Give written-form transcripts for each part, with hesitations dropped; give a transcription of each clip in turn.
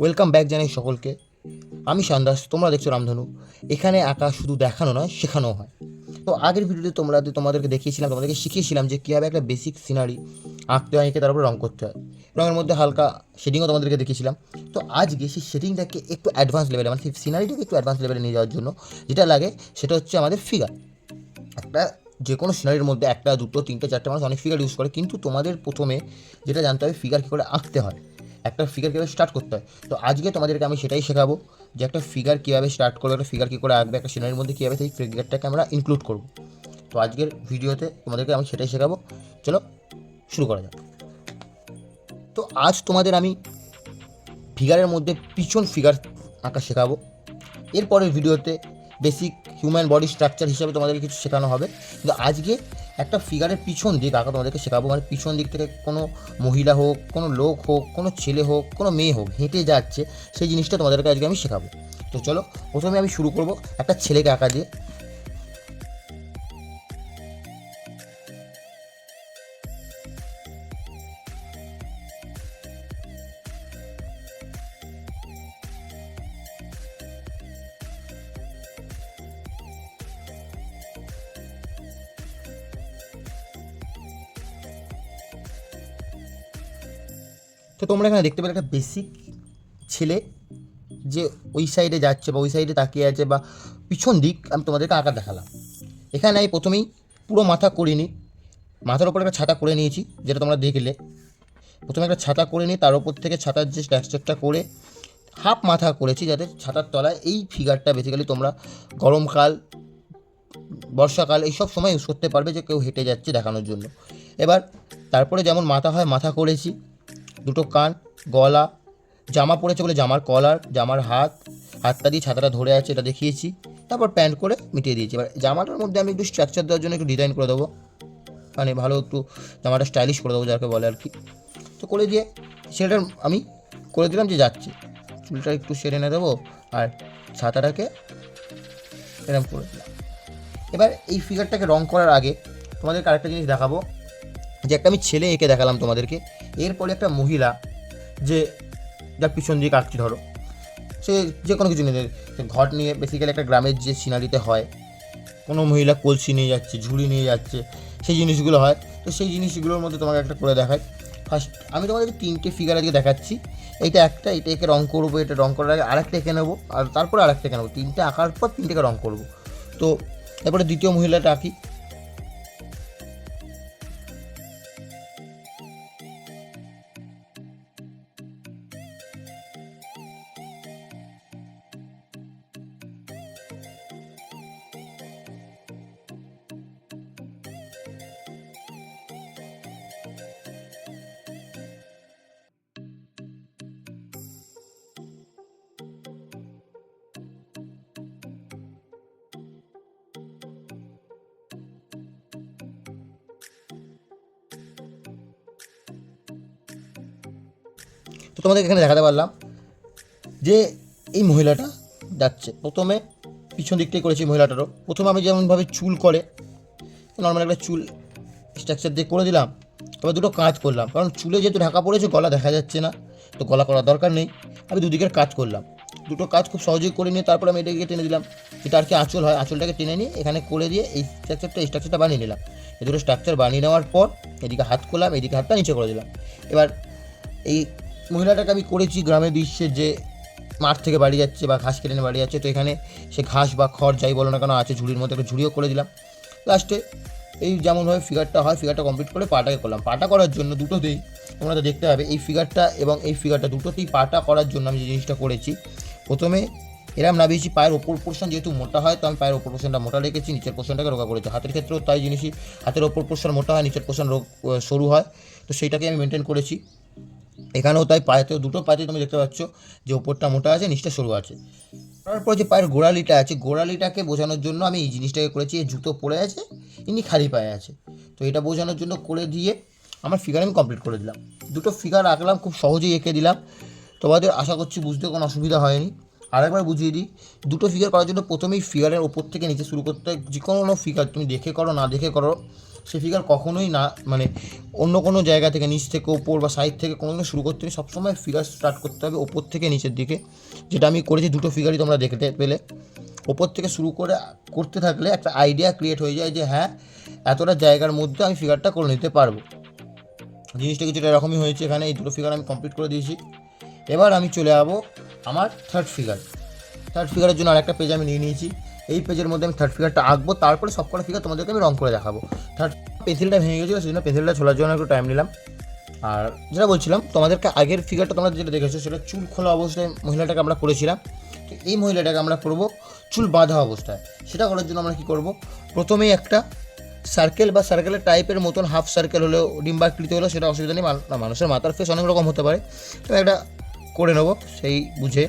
Welcome back জানাই সকলকে। আমি সন্দাস, তোমরা দেখছো রামধনু। এখানে আঁকা শুধু দেখানো নয়, শেখানো হয়। তো আগের ভিডিওতে তোমাদেরকে দেখিয়েছিলাম, তোমাদেরকে শিখিয়েছিলাম যে কীভাবে একটা বেসিক সিনারি আঁকতে হয়, এঁকে তার উপরে রঙ করতে হয়। রঙের মধ্যে হালকা শেডিংও তোমাদেরকে দেখিয়েছিলাম। তো আজকে সেই শেডিংটাকে একটু অ্যাডভান্স লেভেলে, মানে সেই সিনারিটাকে একটু অ্যাডভান্স লেভেলে নিয়ে যাওয়ার জন্য যেটা লাগে সেটা হচ্ছে আমাদের ফিগার। একটা যে কোনো সিনারির মধ্যে একটা, দুটো, তিনটে, চারটে মানুষ অনেক ফিগার ইউজ করে, কিন্তু তোমাদের প্রথমে যেটা জানতে হবে ফিগার কী করে আঁকতে হয়, একটা ফিগার কীভাবে স্টার্ট করতে হয়। তো আজকে তোমাদেরকে আমি সেটাই শেখাবো যে একটা ফিগার কীভাবে স্টার্ট করবে, একটা ফিগার কী করে আঁকবে, একটা সিনারির মধ্যে কীভাবে সেই ফিগারটাকে আমরা ইনক্লুড করবো। তো আজকের ভিডিওতে তোমাদেরকে আমি সেটাই শেখাবো। চলো শুরু করা যাক। তো আজ তোমাদের আমি ফিগারের মধ্যে পিছন ফিগার আঁকা শেখাবো। এরপরের ভিডিওতে বেসিক হিউম্যান বডি স্ট্রাকচার হিসাবে তোমাদেরকে কিছু শেখানো হবে, কিন্তু আজকে একটা ফিগারের পিছন দিক আঁকা তোমাদেরকে শেখাবো। মানে পিছন দিক থেকে কোনো মহিলা হোক, কোনো লোক হোক, কোনো ছেলে হোক, কোনো মেয়ে হোক হেঁটে যাচ্ছে, সেই জিনিসটা তোমাদেরকে আজকে আমি শেখাবো। তো চলো প্রথমে আমি শুরু করব একটা ছেলেকে আঁকা দিয়ে। তো তোমরা এখানে দেখতে পেলে একটা বেসিক ছেলে যে ওই সাইডে যাচ্ছে বা ওই সাইডে তাকিয়ে আছে, বা পিছন দিক আমি তোমাদেরকে আঁকা দেখালাম। এখানে আমি প্রথমেই পুরো মাথা করিনি, মাথার ওপর একটা ছাতা করে নিয়েছি, যেটা তোমরা দেখলে। প্রথমে একটা ছাতা করে নিই, তার উপর থেকে ছাতার যে স্ট্রাকচারটা করে হাফ মাথা করেছি, যাতে ছাতার তলায় এই ফিগারটা বেসিক্যালি তোমরা গরমকাল, বর্ষাকাল এইসব সময় ইউজ করতে পারবে, যে কেউ হেঁটে যাচ্ছে দেখানোর জন্য। এবার তারপরে যেমন মাথা হয় মাথা করেছি, দুটো কান, গলা, জামা পরেছে বলে জামার কলার, জামার হাতটা দিয়ে ছাতাটা ধরে আছে এটা দেখিয়েছি। তারপর প্যান্ট করে মিটিয়ে দিয়েছি। এবার জামাটার মধ্যে আমি একটু স্ট্রাকচার দেওয়ার জন্য একটু ডিজাইন করে দেবো, মানে ভালো একটু জামাটা স্টাইলিশ করে দেবো যাকে বলে আর কি। তো করে দিয়ে সেটার আমি করে দিলাম যে যাচ্ছে, চুলটা একটু সেরে এনে দেবো আর ছাতাটাকে এরম করে দিলাম। এবার এই ফিগারটাকে রং করার আগে তোমাদেরকে আরেকটা জিনিস দেখাবো, যে একটা আমি ছেলে এঁকে দেখালাম তোমাদেরকে। এরপরে একটা মহিলা যে যার পিছন দিকে আঁকছি, ধরো সে যে কোনো কিছু নিয়ে, ঘট নিয়ে, বেসিক্যালি একটা গ্রামের যে সিনারিতে হয়, কোনো মহিলা কলসি নিয়ে যাচ্ছে, ঝুড়ি নিয়ে যাচ্ছে, সেই জিনিসগুলো হয়। তো সেই জিনিসগুলোর মধ্যে তোমাকে একটা করে দেখায়। ফার্স্ট আমি তোমাদেরকে তিনটে ফিগার আজকে দেখাচ্ছি। এটা একে রং করবো, এটা রং করার আগে আরেকটা এঁকে নেবো, আর তারপরে আরেকটা এঁকে নেবো। তিনটে আঁকার পর তিনটেকে রং করবো। তো এরপরে দ্বিতীয় মহিলাটা আঁকি। তো তোমাদের এখানে দেখাতে পারলাম যে এই মহিলাটা যাচ্ছে। প্রথমে পিছন দিকটাই করেছি মহিলাটারও। প্রথমে আমি যেমনভাবে চুল করে নর্মাল একটা চুল স্ট্রাকচার দিয়ে করে দিলাম, তবে দুটো কাজ করলাম, কারণ চুলে যেহেতু ঢাকা পড়েছে গলা দেখা যাচ্ছে না, তো গলা করার দরকার নেই। আমি দুদিকের কাজ করলাম, দুটো কাজ খুব সহজেই করে নিয়ে তারপর আমি এটাকে টেনে দিলাম, যেটা আর কি আঁচল হয়, আঁচলটাকে টেনে নিয়ে এখানে করে দিয়ে এই স্ট্রাকচারটা বানিয়ে নিলাম। এই দুটো স্ট্রাকচার বানিয়ে নেওয়ার পর এদিকে হাত করলাম, এদিকে হাতটা নিচে করে দিলাম। এবার এই মহিলাটাকে আমি করেছি গ্রামের দৃশ্যে, যে মাঠ থেকে বাড়ি যাচ্ছে বা ঘাস কেটে নিয়ে বাড়ি যাচ্ছে, তো এখানে সে ঘাস বা খড় যাই বলো না কেন আছে, ঝুড়ির মধ্যে একটা ঝুড়িও করে দিলাম। লাস্টে এই যেমনভাবে ফিগারটা হয়, ফিগারটা কমপ্লিট করে পাটাকে করলাম। পাটা করার জন্য দুটোতেই তোমরা তো দেখতে হবে, এই ফিগারটা এবং এই ফিগারটা দুটোতেই পাটা করার জন্য আমি যে জিনিসটা করেছি, প্রথমে এরম নামিয়েছি। পায়ের ওপর পোর্শন যেহেতু মোটা হয়, তো আমি পায়ের ওপর পোর্শনটা মোটা রেখেছি, নিচের পোর্শনটাকে রোগা করেছি। হাতের ক্ষেত্রেও তাই জিনিসই, হাতের ওপর পোর্শন মোটা হয়, নিচের পোর্শন সরু হয়, তো সেইটাকে আমি মেনটেন করেছি। এখানেও তাই, পায়েতেও দুটো পায়েতে তুমি দেখতে পাচ্ছ যে ওপরটা মোটা আছে, নিচটা সরু আছে। তারপর যে পায়ের গোড়ালিটা আছে, গোড়ালিটাকে বোঝানোর জন্য আমি এই জিনিসটাকে করেছি। এই জুতো পরে আছে, ইনি খালি পায়ে আছে, তো এটা বোঝানোর জন্য করে দিয়ে আমার ফিগার আমি কমপ্লিট করে দিলাম। দুটো ফিগার আঁকলাম, খুব সহজেই এঁকে দিলাম। তোমাদের আশা করছি বুঝতে কোনো অসুবিধা হয়নি। আরেকবার বুঝিয়ে দিই, দুটো ফিগার করার জন্য প্রথমেই ফিগারের ওপর থেকে নিচে শুরু করতে হয়। যে কোনো ফিগার তুমি দেখে করো না দেখে করো, সেই ফিগার কখনোই না মানে অন্য কোনো জায়গা থেকে নিচ থেকে ওপর বা সাইড থেকে কোনো শুরু করতে হবে, সবসময় ফিগার স্টার্ট করতে হবে ওপর থেকে নিচের দিকে, যেটা আমি করেছি দুটো ফিগারই তোমরা দেখতে পেলে। ওপর থেকে শুরু করে করতে থাকলে একটা আইডিয়া ক্রিয়েট হয়ে যায় যে হ্যাঁ এতটা জায়গার মধ্যে আমি ফিগারটা করে নিতে পারবো। জিনিসটা কিছুটা এরকমই হয়েছে। এখানে এই দুটো ফিগার আমি কমপ্লিট করে দিয়েছি। এবার আমি চলে যাবো আমার থার্ড ফিগারের জন্য আরেকটা পেজ আমি নিয়ে নিয়েছি। এই পেজের মধ্যে আমি থার্ড ফিগারটা আঁকবো, তারপরে সবকটা ফিগার তোমাদেরকে আমি রং করে দেখাবো। পেন্সিলটা ভেঙে গেছিলো, সেই জন্য পেন্সিলটা ছোলার জন্য একটু টাইম নিলাম। আর যেটা বলছিলাম তোমাদেরকে, আগের ফিগারটা তোমরা যেটা দেখেছো সেটা চুল খোলা অবস্থায় মহিলাটাকে আমরা করেছিলাম। তো এই মহিলাটাকে আমরা করবো চুল বাঁধা অবস্থায়। সেটা করার জন্য আমরা কী করবো, প্রথমেই একটা সার্কেল বা সার্কেলের টাইপের মতন হাফ সার্কেল হলেও ডিম্বাকৃতি হলেও সেটা অসুবিধা নেই, মানুষের মাথার ফেস অনেক রকম হতে পারে, তো একটা করে নেবো সেই বুঝে।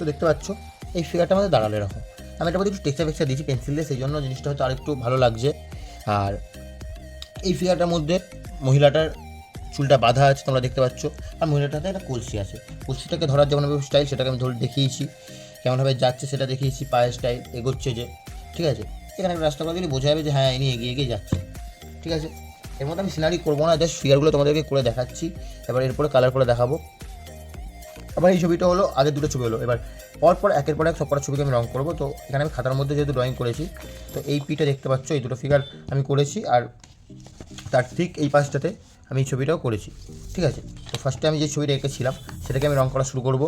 তো দেখতে পাচ্ছ এই ফিগারটা আমাদের দাঁড়ালো এরকম। আমি এটা একটু টেক্সচার দিয়েছি পেন্সিল দিয়ে, সেই জন্য জিনিসটা হয়তো আর একটু ভালো লাগছে। আর এই ফিগারটার মধ্যে মহিলাটার চুলটা বাঁধা আছে তোমরা দেখতে পাচ্ছ, আর মহিলাটার হাতে একটা কলসি আছে। কলসিটাকে ধরার যেমনভাবে স্টাইল সেটাকে আমি ধরে দেখিয়েছি, কেমনভাবে যাচ্ছে সেটা দেখিয়েছি, পায়ের স্টাইল এগোচ্ছে যে, ঠিক আছে। এখানে একটা রাস্তা করে দিলে বোঝা যাবে যে হ্যাঁ ইনি এগিয়ে এগিয়ে যাচ্ছে, ঠিক আছে। এর মধ্যে আমি সিনারি করবো না, জাস্ট ফিগারগুলো তোমাদেরকে করে দেখাচ্ছি। এবার এরপরে কালার করে দেখাবো। আবার এই ছবিটা হলো, আগের দুটো ছবি হলো। এবার পরপর একের পর এক সবকটা ছবিকে আমি রং করবো। তো এখানে আমি খাতার মধ্যে যেহেতু ড্রয়িং করেছি, তো এই পিটা দেখতে পাচ্ছ, এই দুটো ফিগার আমি করেছি, আর তার ঠিক এই পাশটাতে আমি এই ছবিটাও করেছি, ঠিক আছে। তো ফার্স্টে আমি যে ছবিটা এঁকেছিলাম সেটাকে আমি রং করা শুরু করব।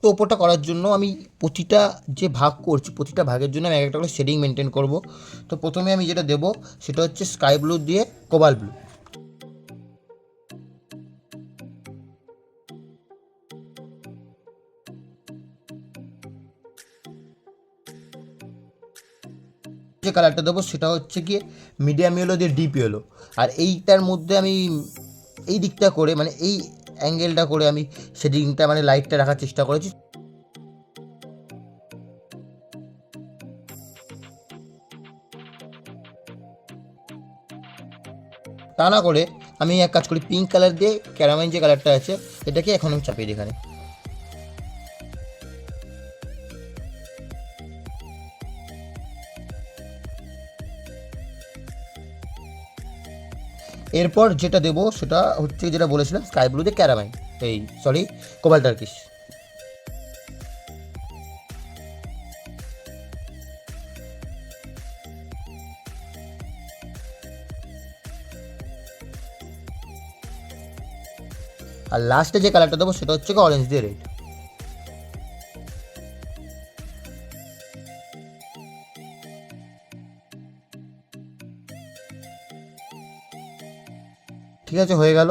তো ওপরটা করার জন্য আমি প্রতিটা যে ভাগ করছি, প্রতিটা ভাগের জন্য আমি একটা করে শেডিং মেনটেন করব। তো প্রথমে আমি যেটা দেবো সেটা হচ্ছে স্কাই ব্লু দিয়ে কোবাল্ট ব্লু। যে কালারটা দেবো সেটা হচ্ছে গিয়ে মিডিয়াম ইয়েলো দিয়ে ডিপ ইয়েলো। আর এইটার মধ্যে আমি এই দিকটা করে মানে এই অ্যাঙ্গেলটা করে আমি শেডিংটা মানে লাইটটা রাখার চেষ্টা করেছি। তা না করে আমি এক কাজ করি, পিঙ্ক কালার দিয়ে ক্যারামেল যে কালারটা আছে এটাকে এখন আমি চাপিয়ে দিই এখানে। এরপর যেটা দেবো সেটা হচ্ছে যেটা বলেছিলাম স্কাই ব্লুতে ক্যারামাইন, এই সরি কোবাল্ট টার্কিশ। আর লাস্টে যে কালারটা দেবো সেটা হচ্ছে অরেঞ্জ দিয়ে রেড। ঠিক আছে, হয়ে গেল।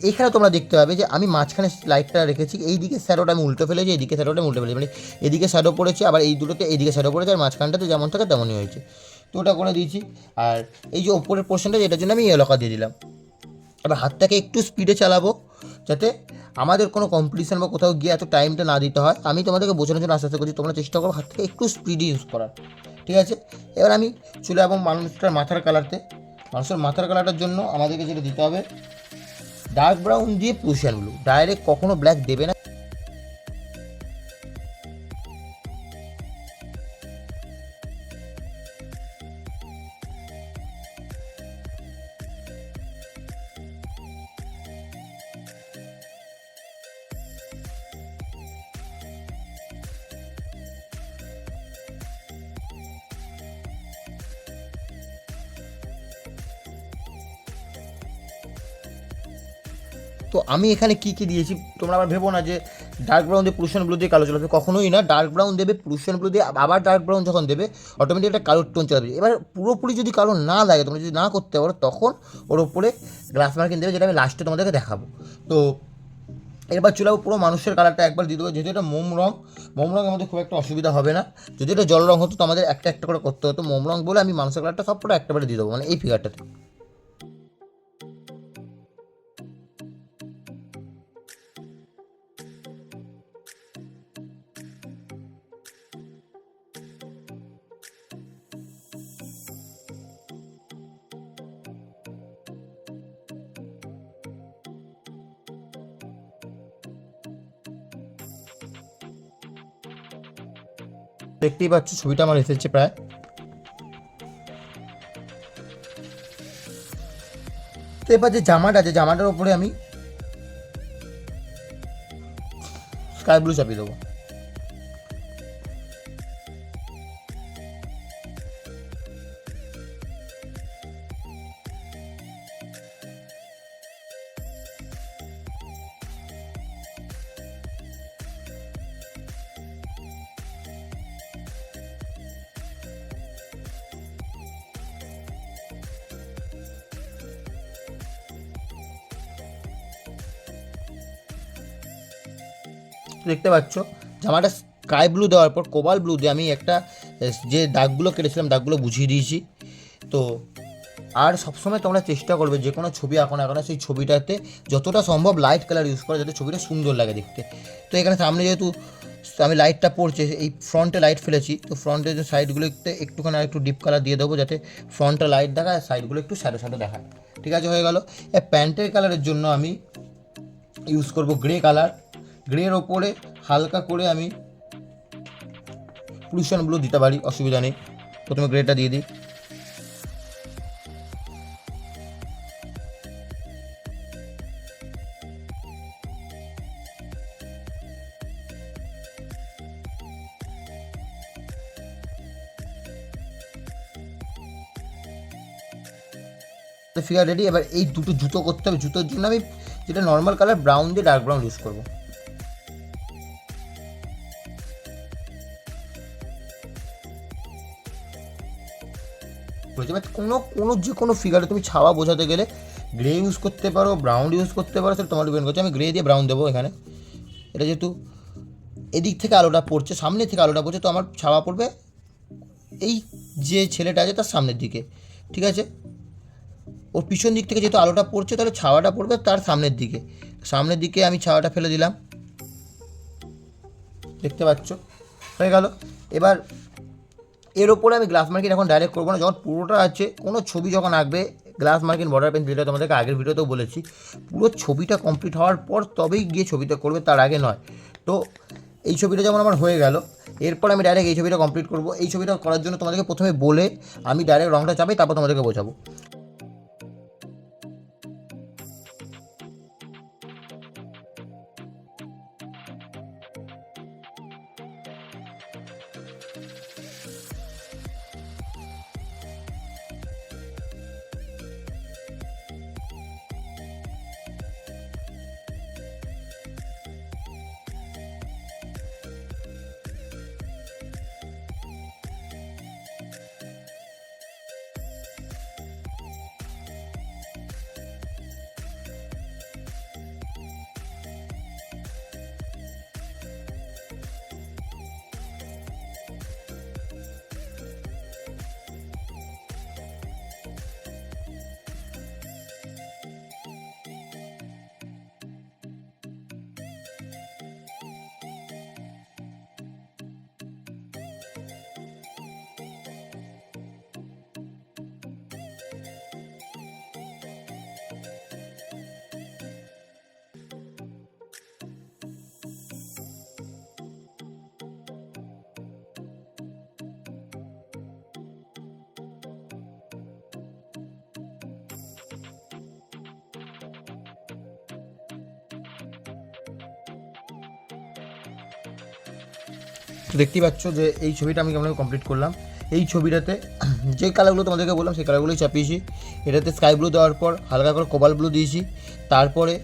এখানে তোমরা দেখতে পাবে যে আমি মাঝখানে লাইটটা রেখেছি, এই দিকে শ্যাডোটা আমি উল্টো ফেলেছি, এইদিকে শ্যাডোটা আমি উল্টো ফেলেছি, মানে এদিকে শ্যাডো পড়েছে, আবার এই দুটোতে এইদিকে শ্যাডো পড়েছে, আর মাঝখানটাতে যেমন থাকে তেমনই হয়েছে। তো ওটা করে দিয়েছি। আর এই যে ওপরের পোর্শনটা, এটার জন্য আমি এলাকা দিয়ে দিলাম। এবার হাতটাকে একটু স্পিডে চালাবো যাতে আমাদের কোনো কম্পিটিশান বা কোথাও গিয়ে এত টাইমটা না দিতে হয়। আমি তোমাদেরকে বোঝানোর জন্য আস্তে আস্তে করছি, তোমরা চেষ্টা করো হাতটাকে একটু স্পিডে ইউজ করার, ঠিক আছে। এবার আমি চলে যাবো মানুষটার মাথার কালারতে। মানুষের মাথার কালারটার জন্য আমাদেরকে যেটা দিতে হবে ডার্ক ব্রাউন দিয়ে প্রুশিয়ান ব্লু, ডাইরেক্ট কখনো ব্ল্যাক দেবে না। তো আমি এখানে কী কী দিয়েছি তোমরা আবার ভেবো না যে ডার্ক ব্রাউন দিয়ে প্রুশিয়ান ব্লু দিয়ে কালো চলে আসবে, কখনোই না। ডার্ক ব্রাউন দেবে, প্রুশিয়ান ব্লু দিয়ে আবার ডার্ক ব্রাউন যখন দেবে, অটোমেটিক একটা কালোর টোন চলে আসবে। এবার পুরোপুরি যদি কালো না লাগে, তোমরা যদি না করতে পারো, তখন ওর ওপরে গ্লাস মার্কিং দেবে, যেটা আমি লাস্টে তোমাদেরকে দেখাবো। তো এবার চলে পুরো মানুষের কালারটা একবার দিয়ে দেবো। যেহেতু এটা মোম রঙের মধ্যে খুব একটা অসুবিধা হবে না। যদি এটা জল রঙ হতো তো আমাদের একটা একটা করে করতে হতো। মোম রঙ বলে আমি মানুষের কালারটা সব পুরো একটাবারে দিয়ে দেবো, মানে এই ফিগারটাতে। দেখতেই পাচ্ছ ছবিটা আমার এসেছে প্রায়। তো এবার যে জামাটা আছে, জামাটার উপরে আমি স্কাই ব্লু চাপিয়ে দেবো। দেখতে পাচ্ছ জামাটা স্কাই ব্লু দেওয়ার পর কোবাল ব্লু দিয়ে আমি একটা যে দাগগুলো কেটেছিলাম দাগগুলো বুঝিয়ে দিয়েছি। তো আর সবসময় তোমরা চেষ্টা করবে যে কোনো ছবি আঁকো না কেন, সেই ছবিটাতে যতটা সম্ভব লাইট কালার ইউজ করে, যাতে ছবিটা সুন্দর লাগে দেখতে। তো এখানে সামনে যেহেতু আমি লাইটটা পড়ছে, এই ফ্রন্টে লাইট ফেলেছি, তো ফ্রন্টের যে সাইডগুলোতে একটুখানি আর একটু ডিপ কালার দিয়ে দেবো, যাতে ফ্রন্টে লাইট দেখায় আর সাইডগুলো একটু শ্যাডো শ্যাডো দেখায়। ঠিক আছে, হয়ে গেল। এই প্যান্টের কালারের জন্য আমি ইউজ করব গ্রে কালার। গ্রের ওপরে হালকা করে আমি প্রুশিয়ান ব্লু দিতে পারি, অসুবিধা নেই। প্রথমে গ্রেটা দিয়ে দিই। Figure ready. এবার এই দুটো জুতো করতে হবে। জুতোর জন্য আমি যেটা নর্মাল কালার ব্রাউন দিয়ে ডার্ক ব্রাউন ইউজ করবো। এবার কোনো যে কোনো ফিগারে তুমি ছাওয়া বোঝাতে গেলে গ্রে ইউজ করতে পারো, ব্রাউন ইউজ করতে পারো, সেটা তোমার ডিপেন্ড করছে। আমি গ্রে দিয়ে ব্রাউন দেবো এখানে। এটা যেহেতু এদিক থেকে আলোটা পড়ছে, সামনে থেকে আলোটা পড়ছে, তো আমার ছাওয়া পড়বে এই যে ছেলেটা আছে তার সামনের দিকে। ঠিক আছে, ওর পিছন দিক থেকে যেহেতু আলোটা পড়ছে, তাহলে ছাওয়াটা পড়বে তার সামনের দিকে। সামনের দিকে আমি ছাওয়াটা ফেলে দিলাম, দেখতে পাচ্ছ, হয়ে গেল। এবার এর ওপরে আমি গ্লাস মার্কিং এখন ডাইরেক্ট করবো না। যখন পুরোটা আছে, কোনো ছবি যখন আঁকবে, গ্লাস মার্কিং বর্ডার পেন, যেটা তোমাদেরকে আগের ভিডিওতেও বলেছি, পুরো ছবিটা কমপ্লিট হওয়ার পর তবেই গিয়ে ছবিটা করবে, তার আগে নয়। তো এই ছবিটা যেমন আমার হয়ে গেল, এরপর আমি ডাইরেক্ট এই ছবিটা কমপ্লিট করবো। এই ছবিটা করার জন্য তোমাদেরকে প্রথমে বলে আমি ডাইরেক্ট রংটা চাপাই, তারপর তোমাদেরকে বোঝাবো। তো দেখতেই পাচ্ছ যে এই ছবিটা আমি কেমন কমপ্লিট করলাম। এই ছবিটাতে যে কালারগুলো তোমাদেরকে বললাম সেই কালারগুলোই চাপিয়েছি। এটাতে স্কাই ব্লু দেওয়ার পর হালকা করে কোবাল ব্লু দিয়েছি। তারপরে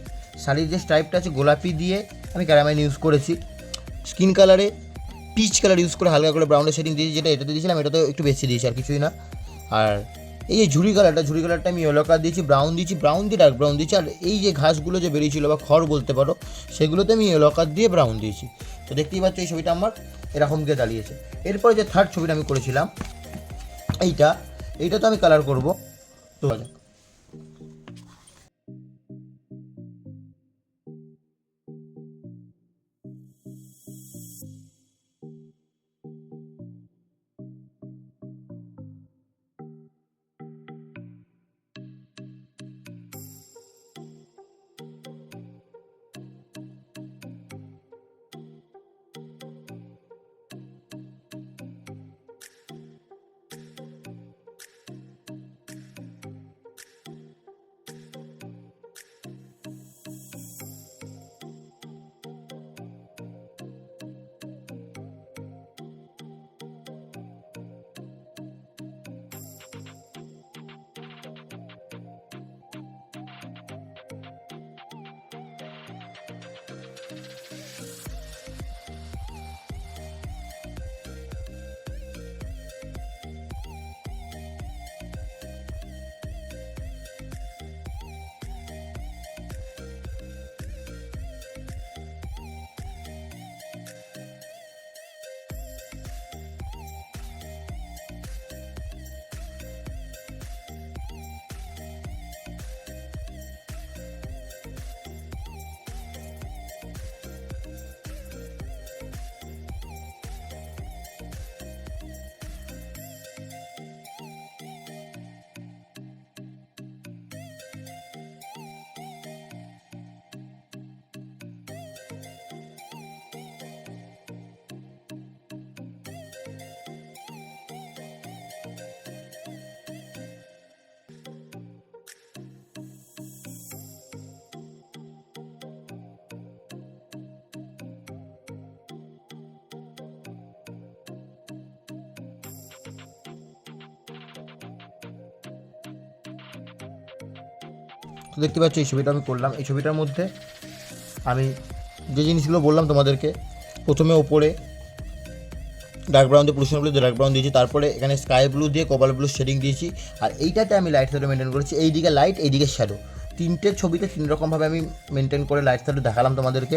শাড়ির যে স্ট্রাইপটা আছে গোলাপি দিয়ে আমি ক্যারামাইন ইউজ করেছি। স্কিন কালারে পিচ কালার ইউজ করে হালকা করে ব্রাউনের শেডিং দিয়েছি, যেটা এটাতে দিয়েছিলাম এটাতে একটু বেশি দিয়েছি, আর কিছুই না। আর এই যে ঝুরি কালারটা আমি ইয়েলো কালার দিয়েছি, ব্রাউন দিয়ে ডার্ক ব্রাউন দিয়েছি। আর এই যে ঘাসগুলো যে বেরিয়েছিল বা খড় বলতে পারো, সেগুলোতে আমি ইয়েলো কালার দিয়ে ব্রাউন দিয়েছি। তো দেখতেই পাচ্ছ এই ছবিটা আমার এরকম গিয়ে দাঁড়িয়েছে। এরপরে যে থার্ড ছবিটা আমি করেছিলাম এইটা তো আমি কালার করবো। তো দেখতে পাচ্ছ এই ছবিটা আমি করলাম। এই ছবিটার মধ্যে আমি যে জিনিসগুলো বললাম তোমাদেরকে, প্রথমে ওপরে ডার্ক ব্রাউন দিয়ে প্রফেশনাল ব্লু দিয়ে ডার্ক ব্রাউন দিয়েছি, তারপরে এখানে স্কাই ব্লু দিয়ে কোবাল্ট ব্লু শেডিং দিয়েছি। আর এইটাতে আমি লাইট শ্যাডো মেনটেন করেছি, এইদিকে লাইট এইদিকে শ্যাডো, তিনটে ছবিতে তিন রকমভাবে আমি মেনটেন করে লাইট শ্যাডো দেখালাম তোমাদেরকে।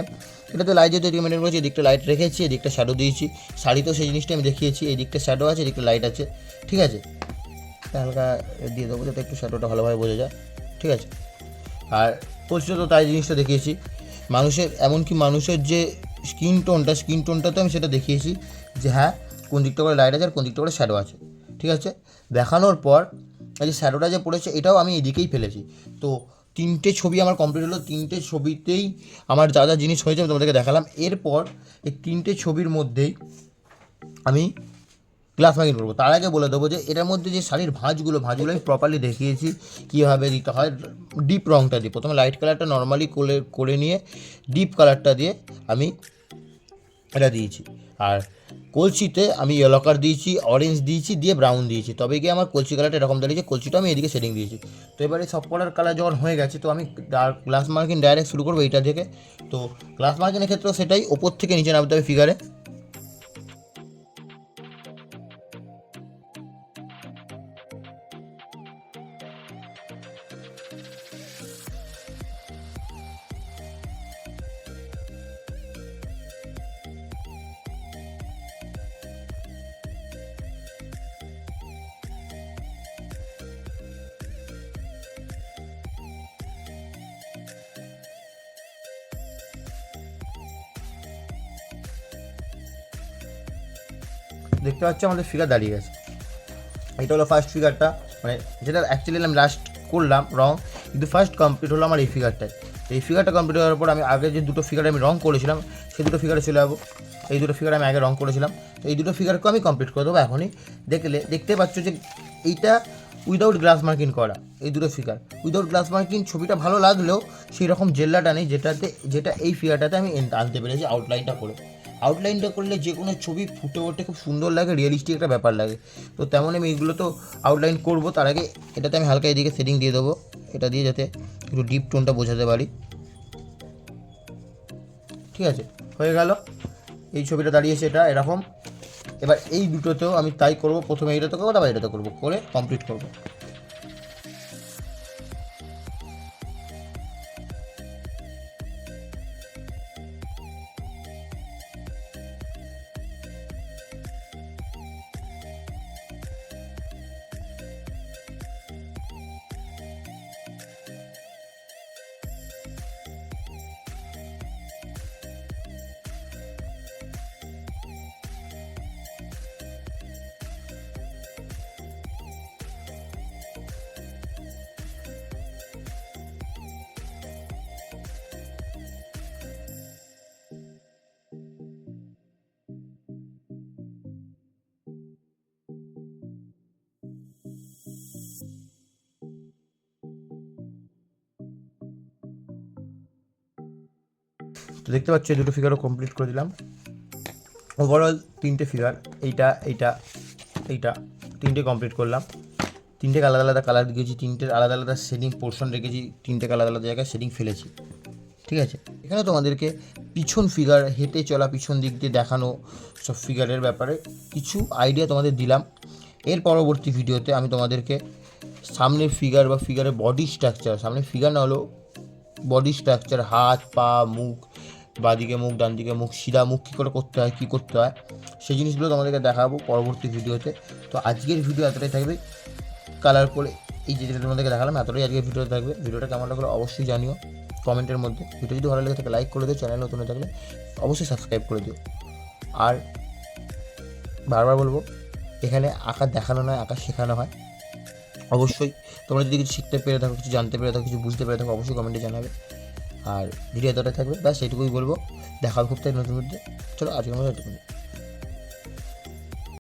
এটাতে লাইট যেহেতু এদিকে মেনটেন করেছি, এদিকটা লাইট রেখেছি, এদিকটা শ্যাডো দিয়েছি। শাড়িতেও সেই জিনিসটা আমি দেখিয়েছি, এই দিকটা শ্যাডো আছে, এদিকটা লাইট আছে, ঠিক আছে। হালকা দিয়ে দেবো যাতে একটু শ্যাডোটা ভালোভাবে বোঝা যায়, ঠিক আছে। আর কলসিটা তো তাই জিনিসটা দেখিয়েছি। এমনকি মানুষের যে স্কিন টোনটাতে আমি সেটা দেখিয়েছি যে হ্যাঁ কোন দিকটা করে লাইট আছে আর কোন দিকটা করে শ্যাডো আছে, ঠিক আছে। দেখানোর পর এই যে শ্যাডোটা যে পড়েছে এটাও আমি এদিকেই ফেলেছি। তো তিনটে ছবি আমার কমপ্লিট হলো। তিনটে ছবিতেই আমার যা যা জিনিস হয়েছে আমি তোমাদেরকে দেখালাম। এরপর এই তিনটে ছবির মধ্যেই আমি গ্লাস মার্কিং করবো। তার আগে বলে দেবো যে এটার মধ্যে যে শাড়ির ভাঁজগুলো আমি প্রপারলি দেখিয়েছি কীভাবে দিতে হয়। ডিপ রঙটা দিয়ে প্রথমে লাইট কালারটা নর্মালি করে নিয়ে ডিপ কালারটা দিয়ে আমি এটা দিয়েছি। আর কলসিতে আমি ইয়েলো কালার দিয়েছি, অরেঞ্জ দিয়েছি, দিয়ে ব্রাউন দিয়েছি, তবে গিয়ে আমার কলসি কালারটা এরকম দাঁড়িয়েছে। কলসিটা আমি এদিকে শেডিং দিয়েছি। তো এবারে সব কলার কালার যখন হয়ে গেছে তো আমি গ্লাস মার্কিং ডাইরেক্ট শুরু করবো এইটা থেকে। তো গ্লাস মার্কিংয়ের ক্ষেত্রেও সেটাই, ওপর থেকে নিচে নামতে হবে ফিগারে। দেখতে পাচ্ছি আমাদের ফিগার দাঁড়িয়ে গেছে। এটা হলো ফার্স্ট ফিগারটা, মানে যেটা অ্যাকচুয়ালি আমি লাস্ট করলাম রং, কিন্তু ফার্স্ট কমপ্লিট হলো আমার এই ফিগারটাই। এই ফিগারটা কমপ্লিট হওয়ার পর আমি আগে যে দুটো ফিগার আমি রং করেছিলাম সেই দুটো ফিগারে চলে যাবো। এই দুটো ফিগার আমি আগে রং করেছিলাম, তো এই দুটো ফিগারকেও আমি কমপ্লিট করে দেবো এখনই। দেখতে পাচ্ছ যে এইটা উইদাউট গ্লাস মার্কিং করা, এই দুটো ফিগার উইদাউট গ্লাস মার্কিং। ছবিটা ভালো লাগলেও সেই রকম জেল্লাটা নেই যেটা এই ফিগারটাতে আমি আনতে পেরেছি আউটলাইনটা করে। আউটলাইনটা করলে যে কোনো ছবি ফুটে ওঠে, খুব সুন্দর লাগে, রিয়েলিস্টিক একটা ব্যাপার লাগে। তো তেমন আমি এইগুলো তো আউটলাইন করবো, তার আগে এটাতে আমি হালকা এদিকে শেডিং দিয়ে দেবো, এটা দিয়ে যাতে একটু ডিপ টোনটা বোঝাতে পারি, ঠিক আছে, হয়ে গেল। এই ছবিটা দাঁড়িয়েছে এটা এরকম। এবার এই দুটোতেও আমি তাই করব, প্রথমে এইটাতে করবো তারপর এটাতে করবো, করে কমপ্লিট করবো। তো দেখতে পাচ্ছ এই দুটো ফিগারও কমপ্লিট করে দিলাম। ওভারঅল 3টে ফিগার, এইটা এইটা এইটা, 3টে কমপ্লিট করলাম। 3টে আলাদা আলাদা কালার দিয়েছি, 3টের আলাদা আলাদা শেডিং পোর্শন রেখেছি, 3টে আলাদা আলাদা জায়গায় শেডিং ফেলেছি। ঠিক আছে, এখানে তোমাদেরকে পিছন ফিগার, হেঁটে চলা পিছন দিক দিয়ে দেখানো সব ফিগারের ব্যাপারে কিছু আইডিয়া তোমাদের দিলাম। এর পরবর্তী ভিডিওতে আমি তোমাদেরকে সামনের ফিগার বা ফিগারের বডি স্ট্রাকচার, সামনের ফিগার না হলেও বডি স্ট্রাকচার, হাত পা মুখ, বাঁদিকে মুখ ডান দিকে মুখ, সিধা মুখ কী করে করতে হয়, কী করতে হয়, সেই জিনিসগুলো তোমাদেরকে দেখাবো পরবর্তী ভিডিওতে। তো আজকের ভিডিও এতটাই থাকবে, কালার করে এই যেটা তোমাদেরকে দেখালাম এতটাই আজকের ভিডিওতে থাকবে। ভিডিওটা কেমন লাগলো অবশ্যই জানিও কমেন্টের মধ্যে। ভিডিও যদি ভালো লেগে থাকে লাইক করে দিও, চ্যানেল নতুন হয়ে থাকলে অবশ্যই সাবস্ক্রাইব করে দিও। আর বারবার বলবো, এখানে আঁকা দেখানো নয়, আঁকা শেখানো হয়। অবশ্যই তোমরা যদি কিছু শিখতে পেরে থাকো, কিছু জানতে পেরে থাকো, কিছু বুঝতে পেরে থাকো, অবশ্যই কমেন্টে জানাবে। আর ভিডিও এতটাই থাকবে, ব্যাস এইটুকুই বলবো। দেখা হবে খুব তাই নতুন ভিডিও। চলো আজকের মতো এটুকুই।